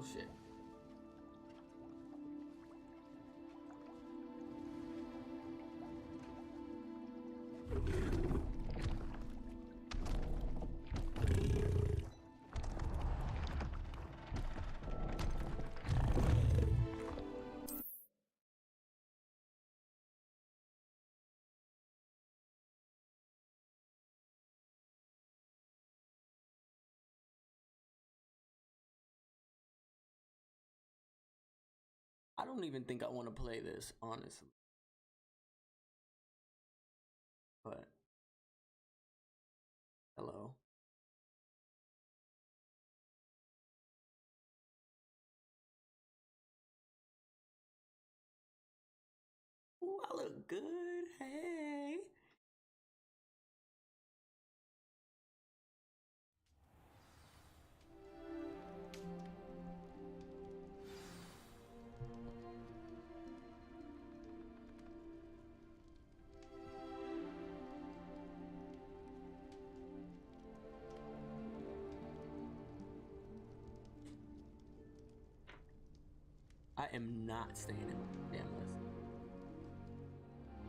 Oh shit. I don't even think I want to play this, honestly. But hello. Ooh, I look good. Hey. I am not staying in my damn lesson.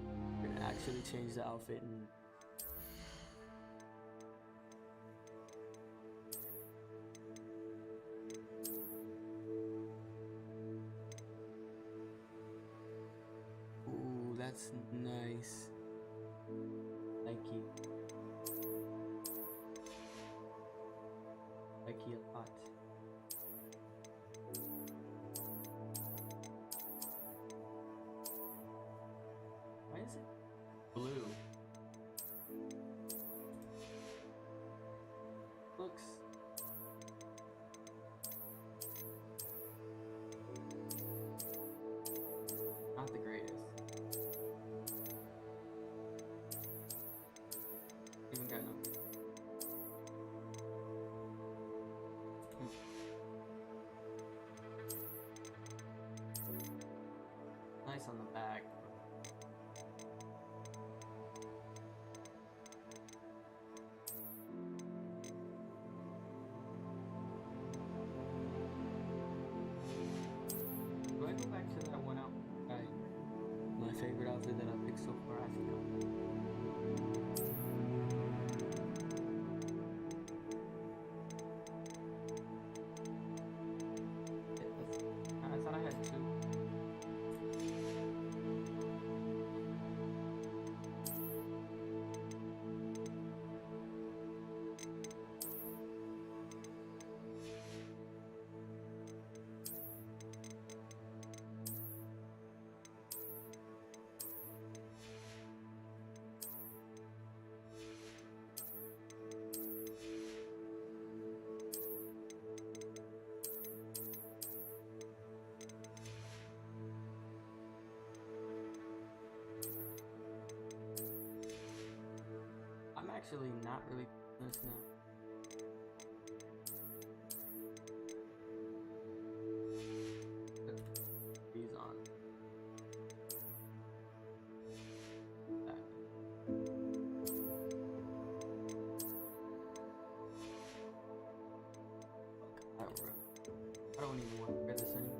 I'm gonna actually change the outfit and ooh, that's nice. Thank you. Thank you a lot. Why is it blue? Looks not the greatest. Even got no. Nice on the back. Do I go back to that one out? My favorite outfit that I picked so far, I forgot. I thought I had two. I'm actually not really this now. Put these on. Back. Fuck, I don't even want to wear this anymore.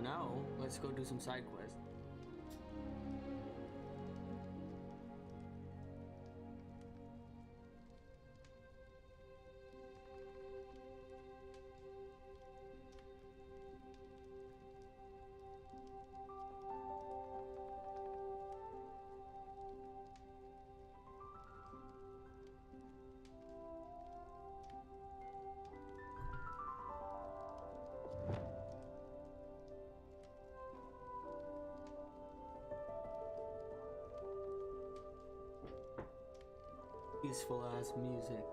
now, let's go do some side quests. Peaceful ass music.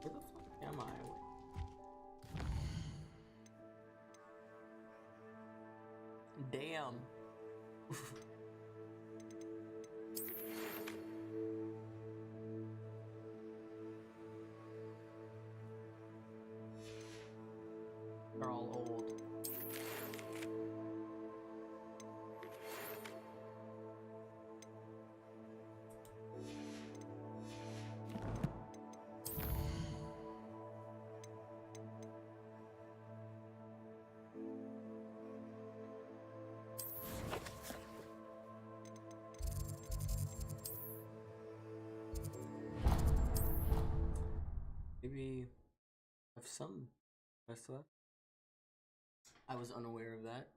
Where the fuck am I? Damn. They're all old. Maybe have some rest left. I was unaware of that.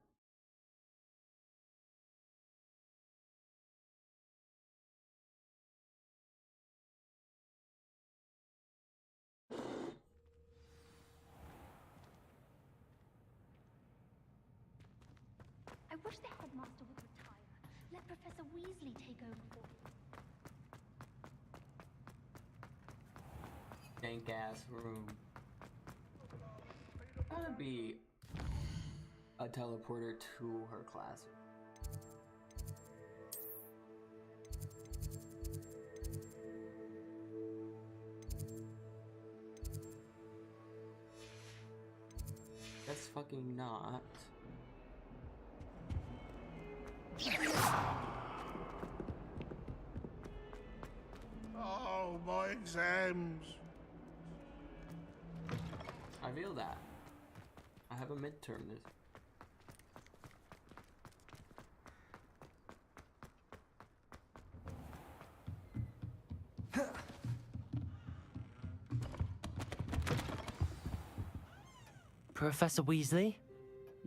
I wish the headmaster would retire. Let Professor Weasley take over for him. Dank ass room. Gotta be a teleporter to her classroom. That's fucking not. Oh, my exams. I feel that. I have a midterm this. Professor Weasley?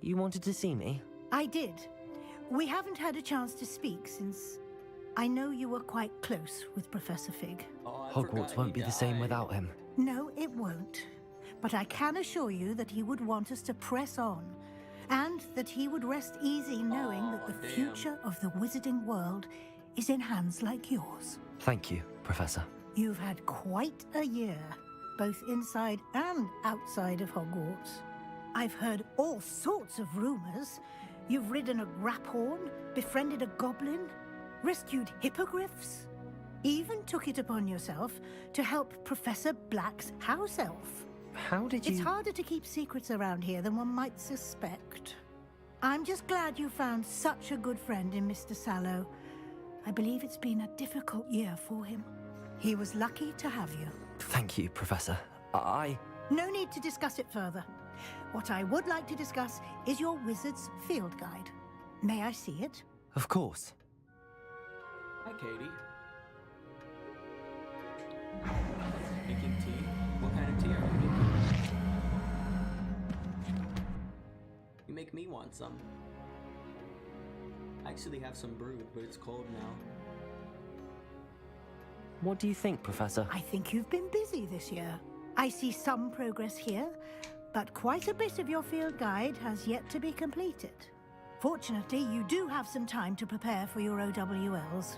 You wanted to see me? I did. We haven't had a chance to speak since I know you were quite close with Professor Fig. Oh, Hogwarts won't be the same without him. No, it won't. But I can assure you that he would want us to press on, and that he would rest easy knowing that the future of the wizarding world is in hands like yours. Thank you, Professor. You've had quite a year, both inside and outside of Hogwarts. I've heard all sorts of rumors. You've ridden a graphorn, befriended a goblin, rescued hippogriffs, even took it upon yourself to help Professor Black's house elf. How did you... It's harder to keep secrets around here than one might suspect. I'm just glad you found such a good friend in Mr. Sallow. I believe it's been a difficult year for him. He was lucky to have you. Thank you, Professor. No need to discuss it further. What I would like to discuss is your wizard's field guide. May I see it? Of course. Hi, Katie. Making tea? What kind of tea are you making? You make me want some. I actually have some brewed, but it's cold now. What do you think, Professor? I think you've been busy this year. I see some progress here, but quite a bit of your field guide has yet to be completed. Fortunately, you do have some time to prepare for your OWLs.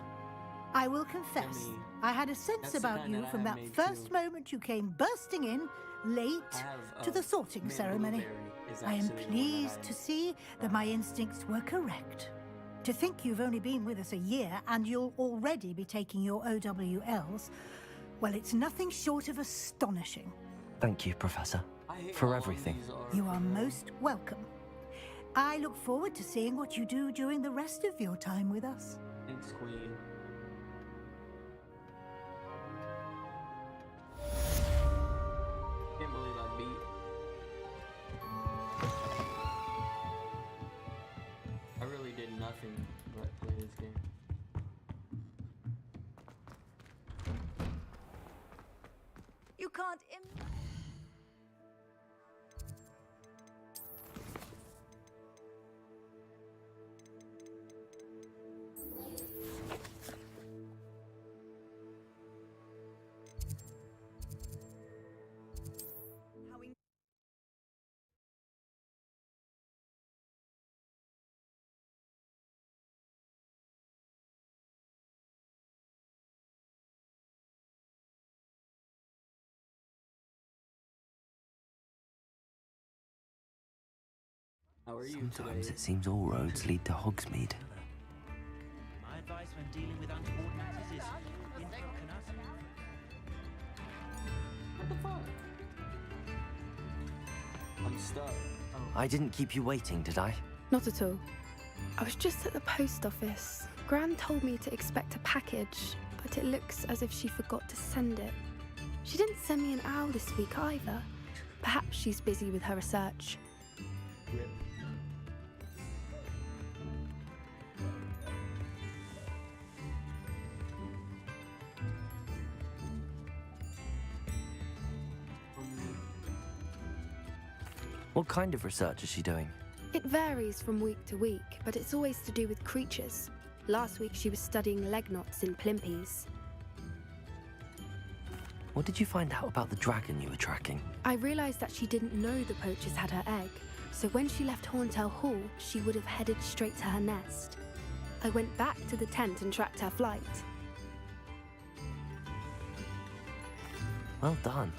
I will confess, I had a sense about you from that first moment you came bursting in, late, to the sorting ceremony. I am pleased to see that my instincts were correct. To think you've only been with us a year and you'll already be taking your OWLs, well, it's nothing short of astonishing. Thank you, Professor, for everything. You are most welcome. I look forward to seeing what you do during the rest of your time with us. Thanks, Queen. You can't How are you Sometimes today? it seems all roads lead to Hogsmeade. My advice when dealing with untoward matters is What the fuck? I'm stuck. Oh. I didn't keep you waiting, did I? Not at all. I was just at the post office. Gran told me to expect a package, but it looks as if she forgot to send it. She didn't send me an owl this week either. Perhaps she's busy with her research. Rip. What kind of research is she doing? It varies from week to week, but it's always to do with creatures. Last week she was studying leg knots in plimpies. What did you find out about the dragon you were tracking? I realised that she didn't know the poachers had her egg, so when she left Horntail Hall, she would have headed straight to her nest. I went back to the tent and tracked her flight. Well done.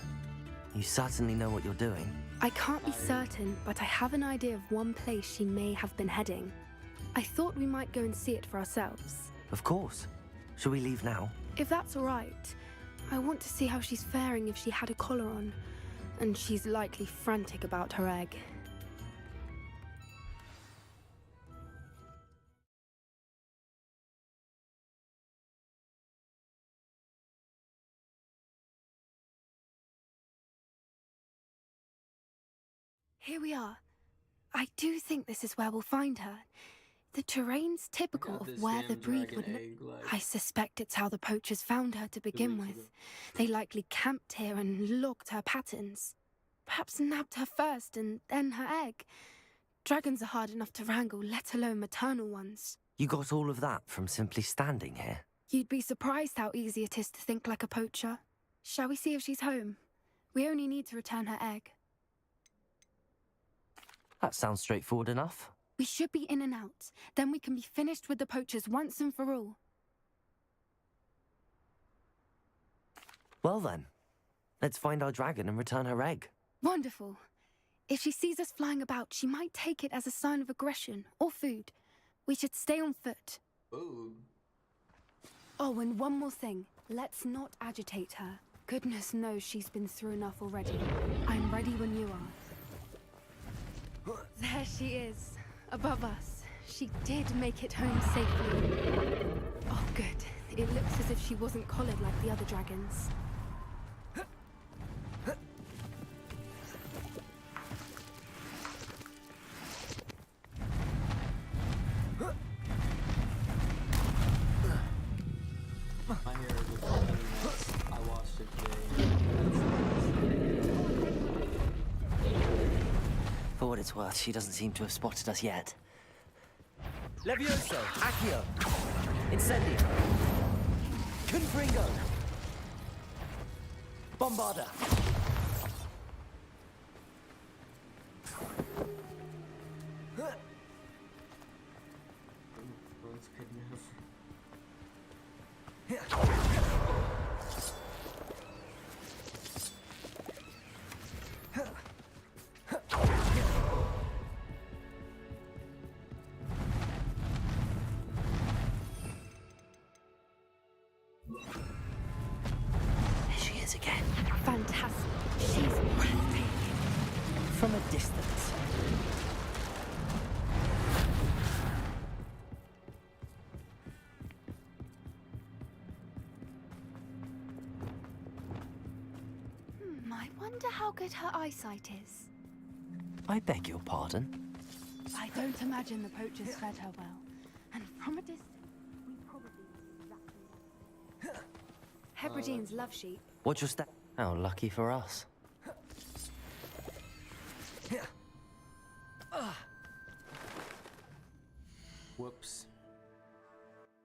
You certainly know what you're doing. I can't be certain, but I have an idea of one place she may have been heading. I thought we might go and see it for ourselves. Of course. Shall we leave now? If that's all right. I want to see how she's faring if she had a collar on. And she's likely frantic about her egg. Here we are. I do think this is where we'll find her. The terrain's typical got of this where the damn breed dragon would... egg, like, I suspect it's how the poachers found her to begin weeks with. ago. They likely camped here and logged her patterns. Perhaps nabbed her first and then her egg. Dragons are hard enough to wrangle, let alone maternal ones. You got all of that from simply standing here? You'd be surprised how easy it is to think like a poacher. Shall we see if she's home? We only need to return her egg. That sounds straightforward enough. We should be in and out. Then we can be finished with the poachers once and for all. Well then, let's find our dragon and return her egg. Wonderful. If she sees us flying about, she might take it as a sign of aggression or food. We should stay on foot. Ooh. Oh, and one more thing. Let's not agitate her. Goodness knows she's been through enough already. I'm ready when you are. There she is, above us. She did make it home safely. Oh, good. It looks as if she wasn't collared like the other dragons. My hair is a fucking mess. I washed it today. For what it's worth, she doesn't seem to have spotted us yet. Levioso! Accio! Incendio! Confringo! Bombarda! Everyone's kidnapped. There she is again. Fantastic. She's breathtaking. From a distance. I wonder how good her eyesight is. I beg your pardon? I don't imagine the poachers fed her well. And from a distance, we probably know exactly what. Hebrideans love sheep. What's your step? How lucky for us. Whoops.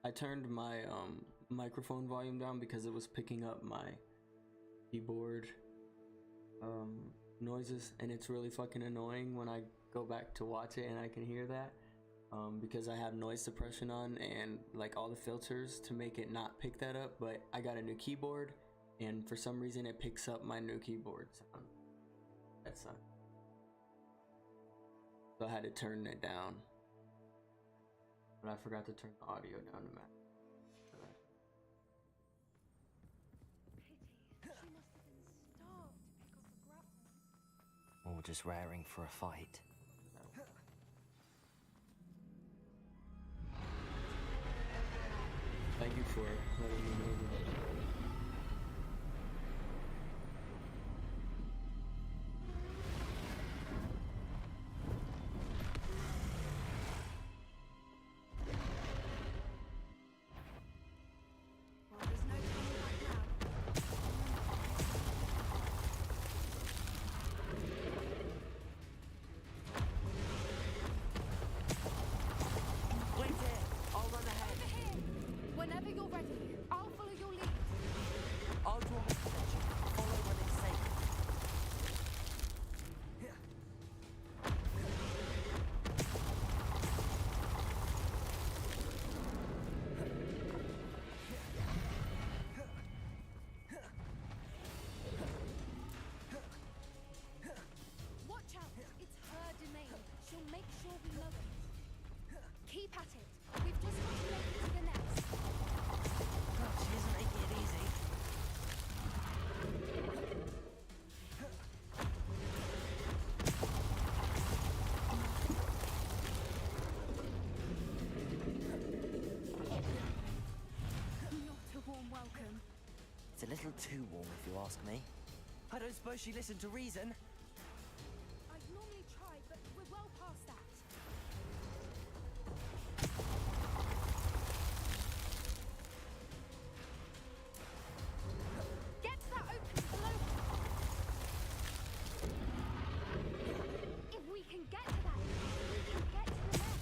I turned my microphone volume down because it was picking up my keyboard noises, and it's really fucking annoying when I go back to watch it and I can hear that because I have noise suppression on and like all the filters to make it not pick that up. But I got a new keyboard, and for some reason it picks up my new keyboard sound. That sucks. So I had to turn it down, but I forgot to turn the audio down to match. Or just raring for a fight. Thank you for letting me know that. Whenever you're ready, I'll follow your lead. I'll draw my attention. Follow when it's safe. Watch out, it's her domain. She'll make sure we know it. Keep at it. We've just got to make it to the nest. She isn't making it easy. Not a warm welcome. It's a little too warm, if you ask me. I don't suppose she listened to reason. I'd normally try, but we're well past that. Get to that opening below. If we can get to that, we can get to the nest.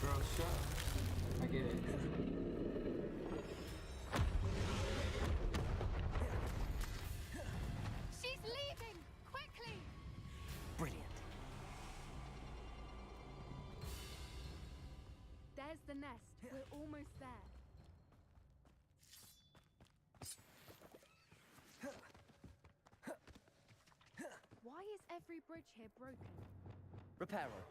Bro, shut up. I get it. She's leaving! Quickly! Brilliant. There's the nest. We're almost there. Why is every bridge here broken? Reparo.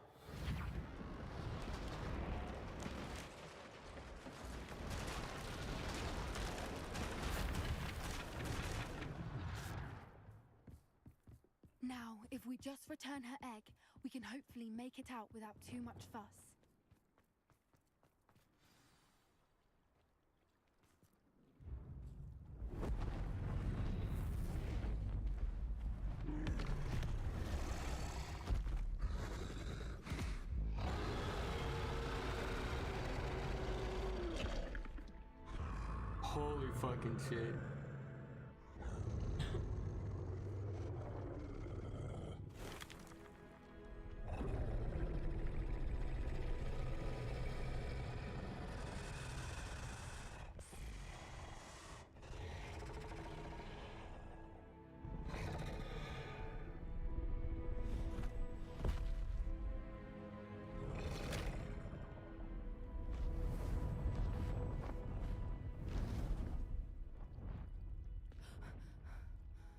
Now, if we just return her egg, we can hopefully make it out without too much fuss. Holy fucking shit.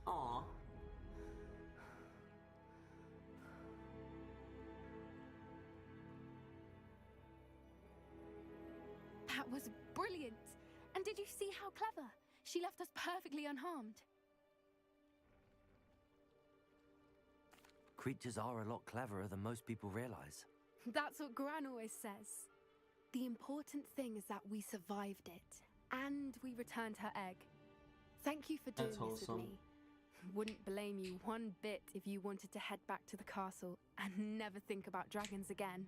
Aw. That was brilliant! And did you see how clever? She left us perfectly unharmed. Creatures are a lot cleverer than most people realize. That's what Gran always says. The important thing is that we survived it, and we returned her egg. Thank you for doing That's this with wholesome. me. Wouldn't blame you one bit if you wanted to head back to the castle and never think about dragons again.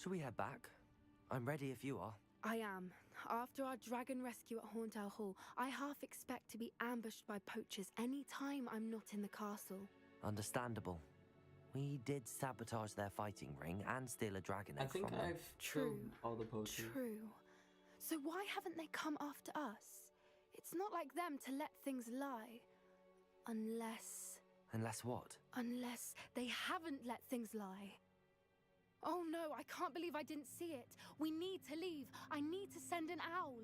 Shall we head back? I'm ready if you are. I am. After our dragon rescue at Hauntow Hall, I half expect to be ambushed by poachers any time I'm not in the castle. Understandable. We did sabotage their fighting ring and steal a dragon I egg think from them. I've killed all the poachers. True. So why haven't they come after us? It's not like them to let things lie. Unless What? they haven't let things lie. Oh no, I can't believe I didn't see it. We need to leave. I need to send an owl.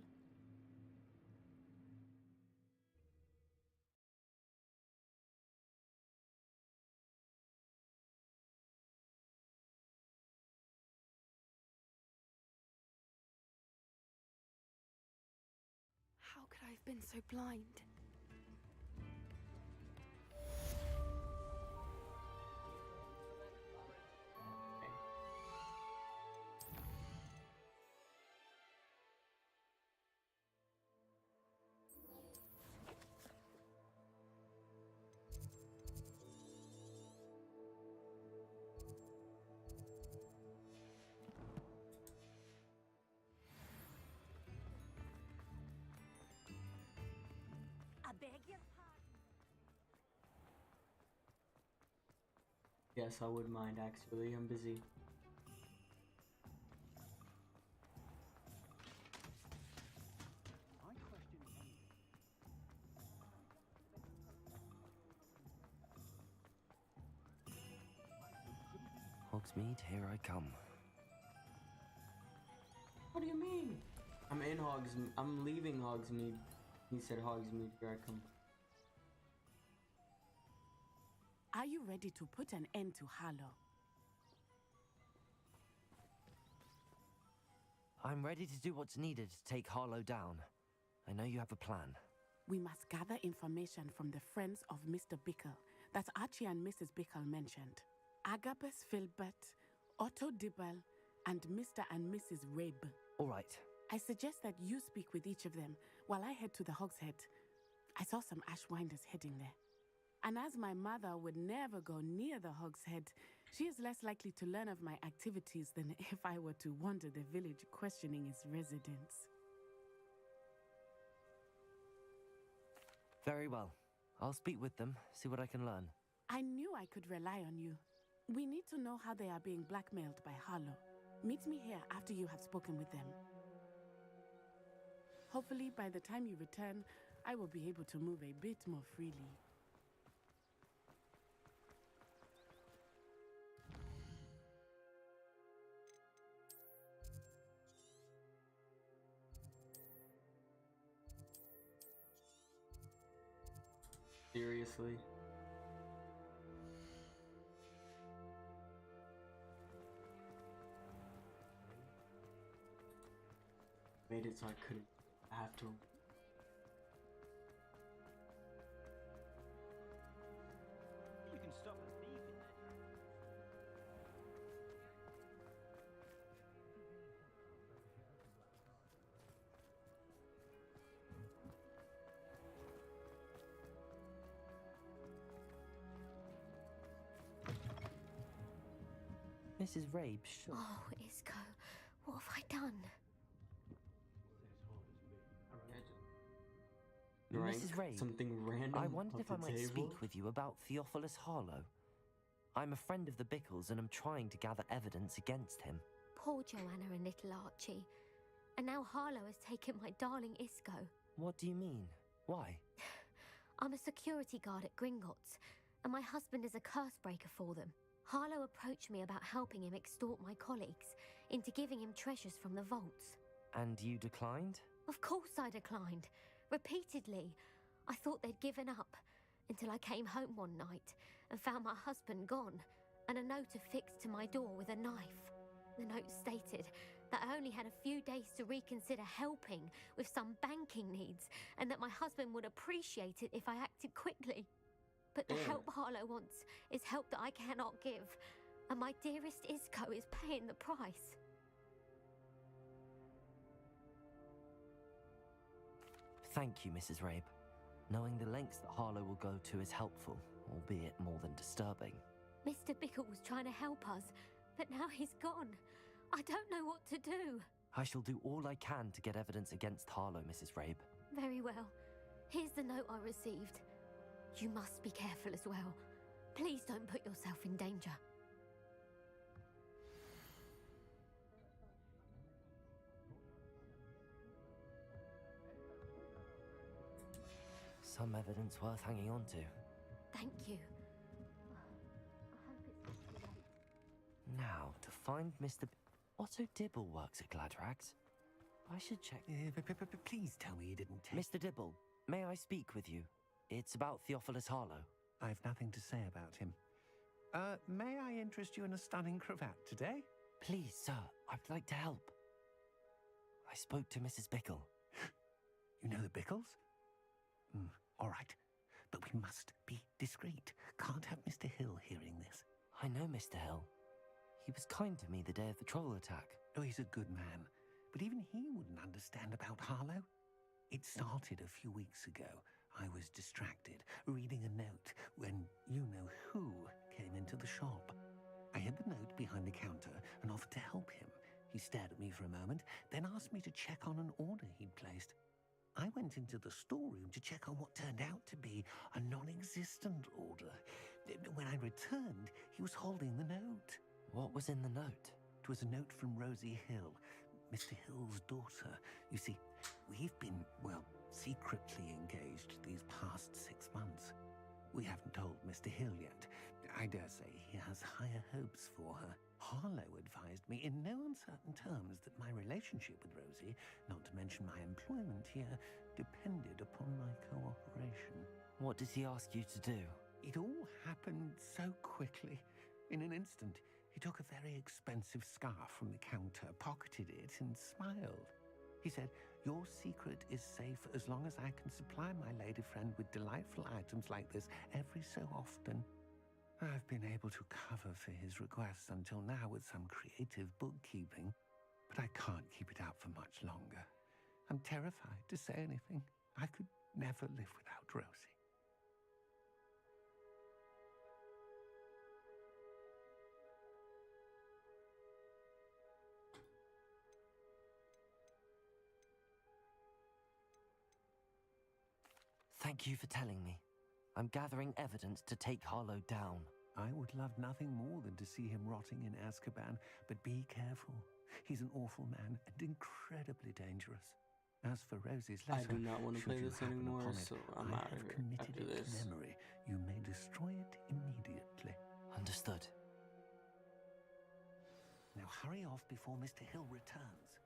How could I have been so blind? I beg your pardon. Yes, I would mind actually. I'm busy. Hogsmeade, here I come. What do you mean? I'm in Hogsmeade. I'm leaving Hogsmeade. He said Hogsmeade, here I come. Are you ready to put an end to Harlow? I'm ready to do what's needed to take Harlow down. I know you have a plan. We must gather information from the friends of Mr. Bickle that Archie and Mrs. Bickle mentioned. Agabus Filbert, Otto Dibble, and Mr. and Mrs. Rabe. All right. I suggest that you speak with each of them while I head to the Hogshead. I saw some Ashwinders heading there. And as my mother would never go near the Hogshead, she is less likely to learn of my activities than if I were to wander the village questioning its residents. Very well. I'll speak with them, see what I can learn. I knew I could rely on you. We need to know how they are being blackmailed by Harlow. Meet me here after you have spoken with them. Hopefully, by the time you return, I will be able to move a bit more freely. Seriously? Made it so I couldn't have to. You can stop a thief in there. Mrs. Rabe, sure. Oh, Isco, what have I done? Mrs. Rabe, something random. I wondered if I might table? speak with you about Theophilus Harlow. I'm a friend of the Bickles and I'm trying to gather evidence against him. Poor Joanna and little Archie. And now Harlow has taken my darling Isco. What do you mean? Why? I'm a security guard at Gringotts, and my husband is a curse breaker for them. Harlow approached me about helping him extort my colleagues into giving him treasures from the vaults. And you declined? Of course I declined. Repeatedly. I thought they'd given up, until I came home one night and found my husband gone, and a note affixed to my door with a knife. The note stated that I only had a few days to reconsider helping with some banking needs, and that my husband would appreciate it if I acted quickly. But the help Harlow wants is help that I cannot give, and my dearest Isco is paying the price. Thank you, Mrs. Rabe. Knowing the lengths that Harlow will go to is helpful, albeit more than disturbing. Mr. Bickle was trying to help us, but now he's gone. I don't know what to do. I shall do all I can to get evidence against Harlow, Mrs. Rabe. Very well. Here's the note I received. You must be careful as well. Please don't put yourself in danger. Some evidence worth hanging on to. Thank you. I hope it's not too late. Now, to find Mr. Otto Dibble works at Gladrags. I should check. Please tell me you didn't take... Mr. Dibble, may I speak with you? It's about Theophilus Harlow. I've nothing to say about him. May I interest you in a stunning cravat today? Please, sir, I'd like to help. I spoke to Mrs. Bickle. You know the Bickles? All right, but we must be discreet. Can't have Mr. Hill hearing this. I know Mr. Hill. He was kind to me the day of the troll attack. Oh, he's a good man, but even he wouldn't understand about Harlow. It started a few weeks ago. I was distracted, reading a note, when you-know-who came into the shop. I hid the note behind the counter and offered to help him. He stared at me for a moment, then asked me to check on an order he'd placed. I went into the storeroom to check on what turned out to be a non-existent order. When I returned, he was holding the note. What was in the note? It was a note from Rosie Hill, Mr. Hill's daughter. You see, we've been, well, secretly engaged these past 6 months. We haven't told Mr. Hill yet. I dare say he has higher hopes for her. Harlow advised me in no uncertain terms that my relationship with Rosie, not to mention my employment here, depended upon my cooperation. What does he ask you to do? It all happened so quickly. In an instant, he took a very expensive scarf from the counter, pocketed it, and smiled. He said, "Your secret is safe as long as I can supply my lady friend with delightful items like this every so often." I've been able to cover for his requests until now with some creative bookkeeping, but I can't keep it out for much longer. I'm terrified to say anything. I could never live without Rosie. Thank you for telling me. I'm gathering evidence to take Harlow down. I would love nothing more than to see him rotting in Azkaban, but be careful. He's an awful man and incredibly dangerous. As for Rosie's letter, I do not want to play this anymore, upon so it, I'm I out of have here committed after it this. to memory. You may destroy it immediately. Understood. Now hurry off before Mr. Hill returns.